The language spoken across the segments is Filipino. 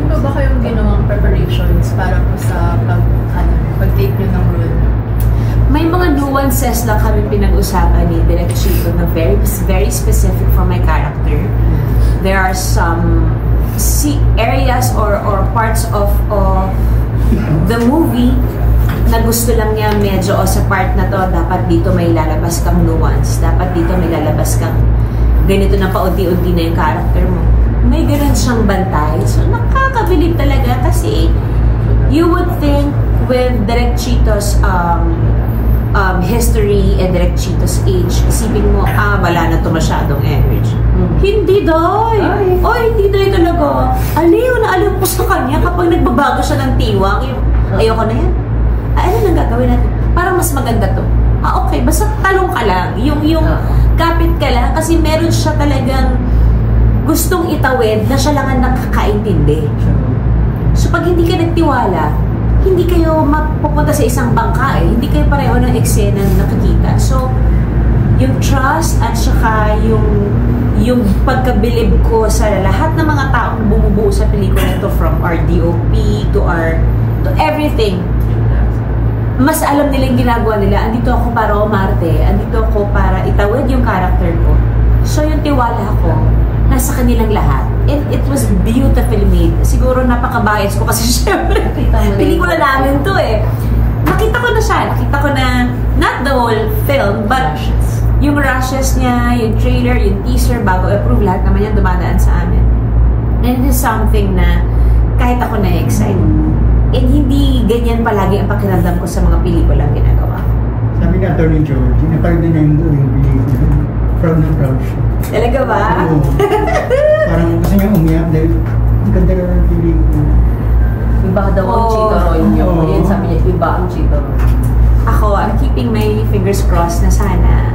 pa ba kayong ginawang preparations para po sa pag-take nyo ng role? May mga nuances lang kami pinag-usapan ni Direk Chito na very, very specific for my character. There are some areas or parts of the movie na gusto lang niya medyo sa part na to, dapat dito may lalabas kang nuance, dapat dito may lalabas kang ganito na paunti-unti na yung character mo. May ganun siyang bantay. So, nakakabilib talaga kasi you would think with Direk Chito's history and Direk Chito's age, isipin mo, wala na to masyadong energy. Hindi doy! Hindi doy talaga. Aliw na aliw po sa kanya kapag nagbabago siya ng tiwang. Ayoko na yan. Ano nang gagawin natin? Parang mas maganda to. Okay, basta talong ka lang. Yung kapit ka lang kasi meron siya talagang gustong itawid na siya lang ang nakakaintindi. So pag hindi ka nagtiwala, hindi kayo mapupunta sa isang bangka Hindi kayo pareho ng eksena na nakikita. So, yung trust at saka yung pagkabilib ko sa lahat ng mga taong bumubuo sa pelikula ito, from our DOP to everything. Mas alam nila yung ginagawa nila. Andito ako para umarte. Andito ako para itawid yung character ko. So, yung tiwala ko, nasa kanilang lahat. And it was beautifully made. Siguro napaka-bias ko kasi syempre, pelikula namin to Nakita ko na siya. Nakita ko na, not the whole film, but yung rushes niya, yung trailer, yung teaser, bago approve, lahat naman yan dumadaan sa amin. And it is something na kahit ako na-excite. And hindi ganyan palagi ang pakiramdam ko sa mga pelikulang ginagawa. Sabi ni Atty. George, napanood niya yung pelikula. Proud na proud siya. Talaga ba? Oo. Parang gusto niya umiyak dahil ang ganda na ng pelikula. Iba daw ang Chito Ronyo. Yan sabi niya, iba ang Chito Ronyo. Ako, I'm keeping my fingers crossed na sana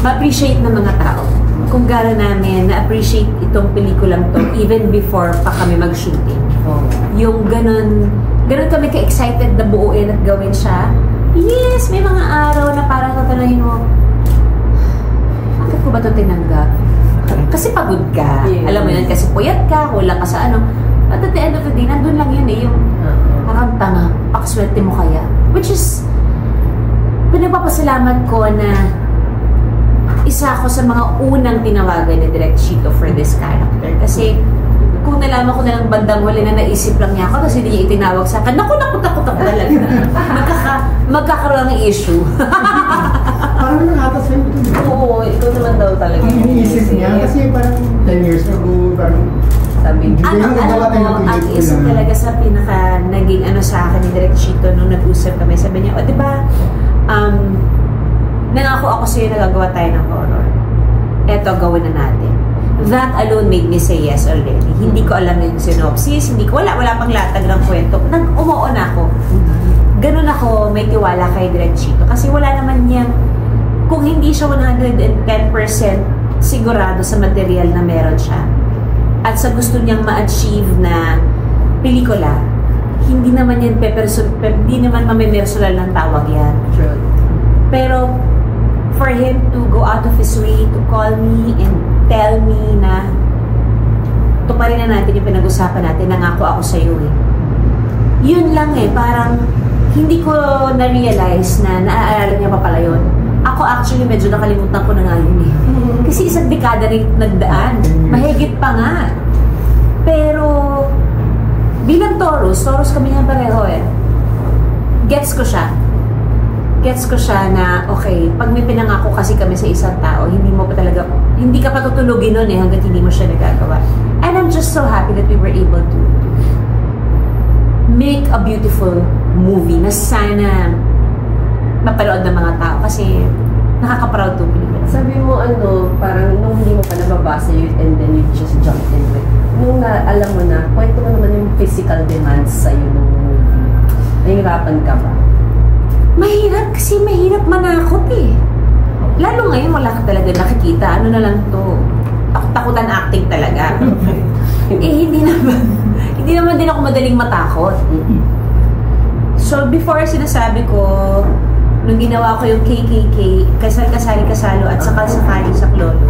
ma-appreciate ng mga tao kung gano'n namin na-appreciate itong pelikulang to even before pa kami mag-shooting. Yung gano'n kami ka-excited na buuin at gawin siya. Yes, may mga araw na parang tatanungin mo, bakit ko ba ito tinanggap? Kasi pagod ka. Yeah. Alam mo yun, kasi puyat ka, kulang ka sa ano. At at the end of the day, nandun lang yun yung parang tanga, pakaswerte mo kaya. Which is, pinagpapasalamat ko na isa ako sa mga unang tinawagan ni Direk Chito for this character. Kasi, kung nalaman ko na ng bandang huli na naisip lang niya ako, kasi hindi niya itinawag sa akin, naku, talaga. Magkakaroon ng issue. Parang nakata sa'yo ito. Oo, ikaw naman daw talaga. Ang iniisip niya, kasi parang 10 years ago, parang sabi niya. Ang isa talaga sa pinaka naging sa akin ni Direk Chito nung nag-usap kami, sabi niya, diba, nangako ako sa'yo na gagawa tayo ng horror. Eto, gawin na natin. That alone made me say yes already. Hindi ko alam yung synopsis, wala pang latag ng kwento. Umuo na ako. Ganun ako may tiwala kay Direk Chito. Kasi wala naman niyang, kung hindi siya 110% sigurado sa material na meron siya, at sa gusto niyang ma-achieve na pelikula, hindi naman yan hindi naman mamimersonal ng tawag yan. True. Pero, for him to go out of his way to call me and tell me na tuparin na natin yung pinag-usapan natin, nangako ako sa iyo Yun lang parang hindi ko na-realize na naaalala niya pa pala yun. Ako actually medyo nakalimutan ko na nga yun Kasi isang dekada rin nagdaan. Mahigit pa nga. Pero bilang Taurus kami nga pareho Gets ko siya na, okay, pag may pinangako kasi kami sa isang tao, hindi ka patutulugin nun hanggat hindi mo siya nagagawa. And I'm just so happy that we were able to make a beautiful movie na sana mapanood ng mga tao kasi nakaka-proud to pelikula. Sabi mo parang nung hindi mo pa nababasa yun and then you just jumped into it. Nung alam mo na, kwento mo naman yung physical demands sa'yo nung movie. Nahihirapan ka ba? Mahirap kasi mahirap manakot Lalo ngayon wala ka talaga nakikita. Ano na lang to? Takutan acting talaga. Hindi naman din ako madaling matakot. So before sinasabi ko, nung ginawa ko yung KKK, kasal-kasali-kasalo at sakal-sakali sa klolo,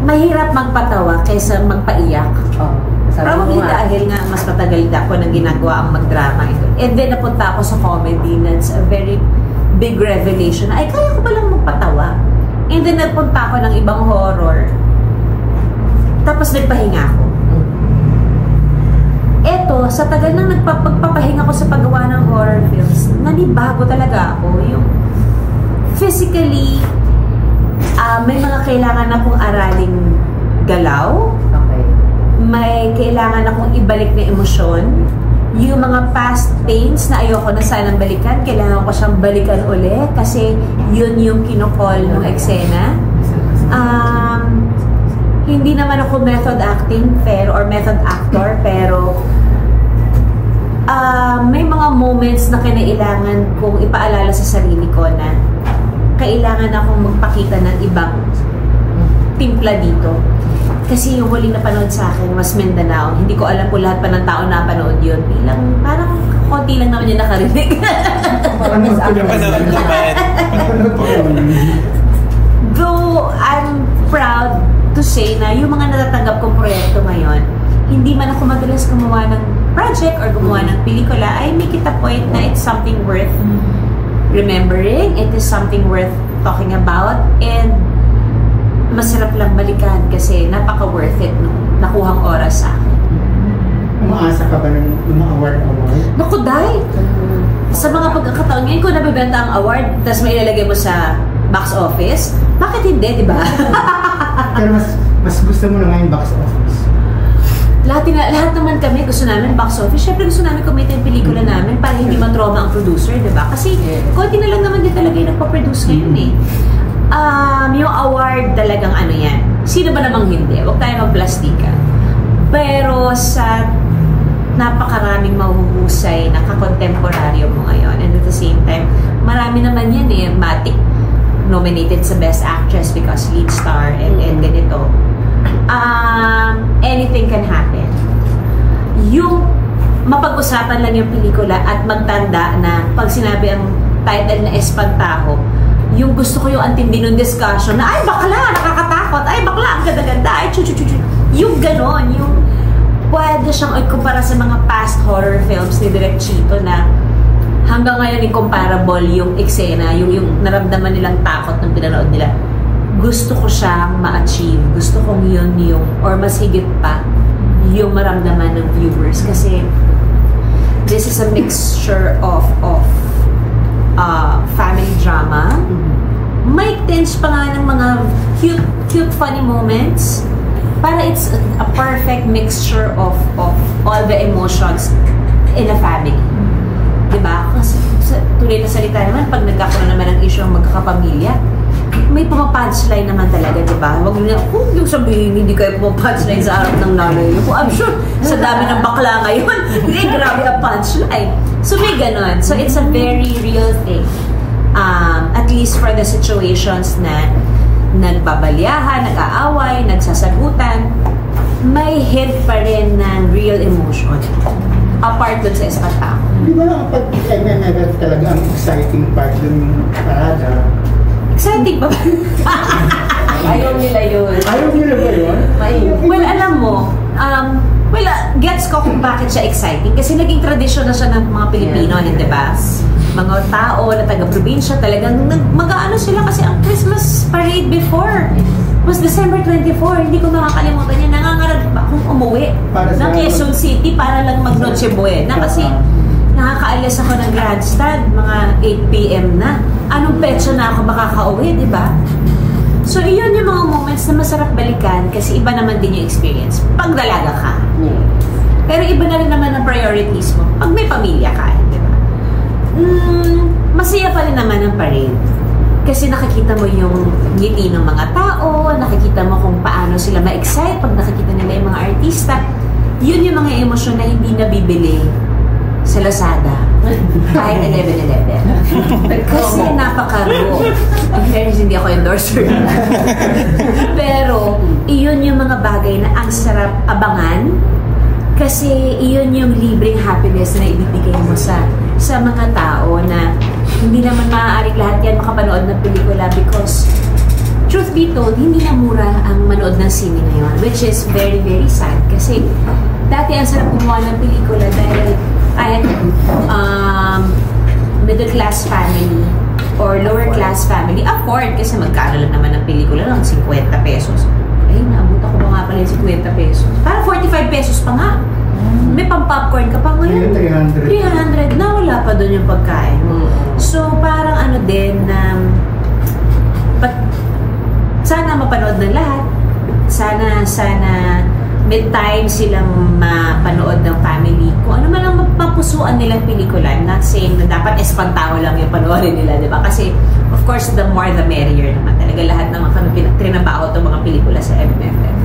mahirap magpatawa kaysa magpaiyak. Probably dahil nga mas matagal ako nang ginagawa ang magdrama ito. And then napunta ako sa comedy. That's a very big revelation. Ay, kaya ko ba lang magpatawa? And then nagpunta ako ng ibang horror. Tapos nagpahinga ako. Eto, sa tagal nang nagpapahinga ko sa paggawa ng horror films, nanibago talaga ako. Yung physically, may mga kailangan akong araling galaw. Okay. May kailangan akong ibalik na emosyon. Yung mga past pains na ayoko na sanang balikan, kailangan ko siyang balikan ulit kasi yun yung kinokol ng eksena. Hindi naman ako method acting or method actor, pero may mga moments na kinailangan kong ipaalala sa sarili ko na kailangan akong magpakita ng ibang timpla dito. Kasi yung huling napanood sa akin was Mindanao. Hindi ko alam kung lahat pa ng tao napanood yun. Parang konti lang naman yung nakarinig. Though I'm proud to say na yung mga natatanggap kong proyekto ngayon, hindi man ako madalas gumawa ng project or gumawa ng pelikula, I make it a point na it's something worth remembering, it is something worth talking about, and masarap lang balikan kasi napaka-worth it nung nakuhang oras sa akin. Umaasa ka ba ng award? Naku, dahil sa mga pagkakataon ngayon, kung nabibenta ang award, tapos may ilalagay mo sa box office, bakit hindi, di ba? Pero mas gusto mo na ngayon box office? Lahat naman kami gusto namin box office. Siyempre gusto namin kumita yung pelikula namin para hindi matrauma ang producer, di ba? Kasi konti na lang naman din talaga yung nagpa-produce ngayon eh. Yung award talagang ano yan. Sino ba namang hindi? Huwag tayo magplastika. Pero sa napakaraming mahuhusay na kakontemporaryo mo ngayon, and at the same time, marami naman yan eh. Matik nominated sa Best Actress because lead star and ganito. Anything can happen. Yung mapag-usapan lang yung pelikula at magtanda na pag sinabi ang title na Espantajo, yung gusto ko yung antindi ng discussion na, ay bakla, nakakatakot, ay bakla, ang ganda-ganda, ay chu-chu-chu-chu. Yung ganon, yung pwede siyang ikumpara sa mga past horror films ni Direk Chito na hanggang ngayon incomparable yung eksena, yung naramdaman nilang takot ng pinanood nila. Gusto ko siyang ma-achieve. Gusto kong yun yung, or mas higit pa, yung maramdaman ng viewers. Kasi this is a mixture of family drama. May tinge pa nga ng mga cute funny moments. Para it's a perfect mixture of all the emotions in a family. Diba? Kasi tuloy na salita naman, pag nagkakaroon naman ng issue ang magkakapamilya, may pumapunchline naman talaga, diba? Huwag yung sabihin, hindi kayo pumapunchline sa harap ng nanay. I'm sure, sa dami ng bakla ngayon, hindi, grabe ang punchline. So may ganon. So it's a very real thing. At least for the situations na nagbabalyahan, nag-aaway, nagsasagutan, may hint pa rin ng real emotion. Apart dun sa Espantajo. Di ba kapag talaga ang exciting part yung parada? Exciting ba? Ayaw nila yun. Ayaw nila ba yun? Well, alam mo, gets ko kung bakit siya exciting. Kasi naging tradisyon na siya ng mga Pilipino, hindi ba? Mga tao na taga-probinsya talagang mag-aano sila kasi ang Christmas parade before was December 24. Hindi ko makakalimutan yan. Nangangarap akong umuwi ng Quezon City para lang mag-Noche Buena kasi nakakaalis ako ng Grandstand mga 8 p.m. na. Anong petsa na ako makakauwi, di ba? So, iyon yung mga moments na masarap balikan kasi iba naman din yung experience. Pag dalaga ka. Pero iba na rin naman ang priorities mo pag may pamilya ka, di ba? Masaya pa rin naman ang parade. Kasi nakikita mo yung ngiti ng mga tao, nakikita mo kung paano sila ma-excite pag nakikita nila yung mga artista. Yun yung mga emosyon na hindi nabibili sa Lazada. Kahit 11-11. Kasi napaka-raw. In fairness, hindi ako endorser. Pero, iyon yung mga bagay na ang sarap abangan. Kasi iyon yung libreng happiness na ibibigay mo sa mga tao na hindi naman maaaring lahat yan makapanood ng pelikula because truth be told, hindi na mura ang manood ng sine ngayon, which is very, very sad kasi dati ang sarap gumawa ng pelikula dahil kahit middle class family or lower class family afford kasi magkano lang naman ang pelikula ng 50 pesos. Ay, naabot ako pa nga pala yung 50 pesos. Para 45 pesos pa nga. May pang-popcorn ka pa ngayon. 300 na, wala pa doon yung pagkain. So, parang ano din, sana mapanood ng lahat. Sana mid-time silang mapanood ng family. Kung ano man ang mapusuan nilang pelikula, I'm not saying na dapat espantaho lang yung panoorin nila, di ba? Kasi, of course, the more the merrier naman. Talaga lahat ng mga kami trinabaho itong mga pelikula sa MMFF.